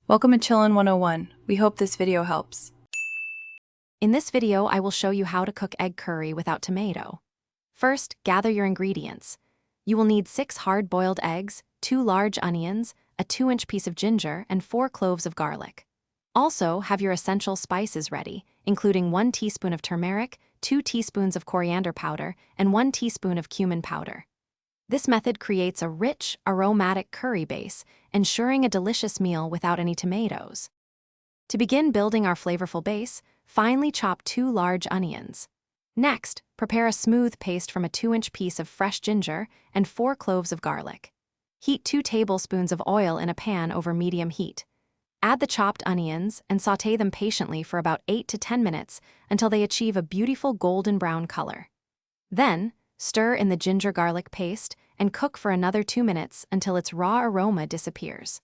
Welcome to Chillin' 101. We hope this video helps. In this video, I will show you how to cook egg curry without tomato. First, gather your ingredients. You will need 6 hard-boiled eggs, 2 large onions, a 2-inch piece of ginger, and 4 cloves of garlic. Also, have your essential spices ready, including 1 teaspoon of turmeric, 2 teaspoons of coriander powder, and 1 teaspoon of cumin powder. This method creates a rich, aromatic curry base, ensuring a delicious meal without any tomatoes. To begin building our flavorful base, finely chop 2 large onions. Next, prepare a smooth paste from a 2-inch piece of fresh ginger and 4 cloves of garlic. Heat 2 tablespoons of oil in a pan over medium heat. Add the chopped onions and sauté them patiently for about 8 to 10 minutes until they achieve a beautiful golden brown color. Then, stir in the ginger-garlic paste and cook for another 2 minutes until its raw aroma disappears.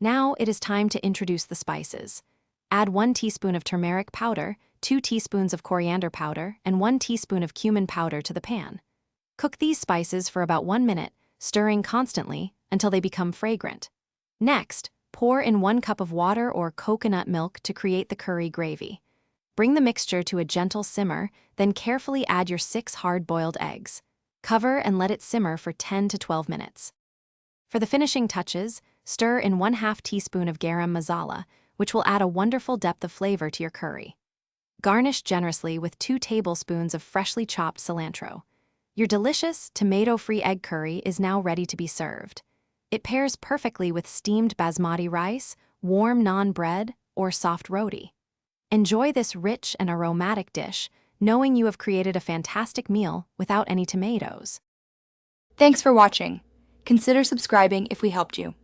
Now it is time to introduce the spices. Add 1 teaspoon of turmeric powder, 2 teaspoons of coriander powder, and 1 teaspoon of cumin powder to the pan. Cook these spices for about 1 minute, stirring constantly until they become fragrant. Next, pour in 1 cup of water or coconut milk to create the curry gravy. Bring the mixture to a gentle simmer, then carefully add your 6 hard-boiled eggs. Cover and let it simmer for 10 to 12 minutes. For the finishing touches, stir in 1/2 teaspoon of garam masala, which will add a wonderful depth of flavor to your curry. Garnish generously with 2 tablespoons of freshly chopped cilantro. Your delicious, tomato-free egg curry is now ready to be served. It pairs perfectly with steamed basmati rice, warm naan bread, or soft roti. Enjoy this rich and aromatic dish, knowing you have created a fantastic meal without any tomatoes. Thanks for watching. Consider subscribing if we helped you.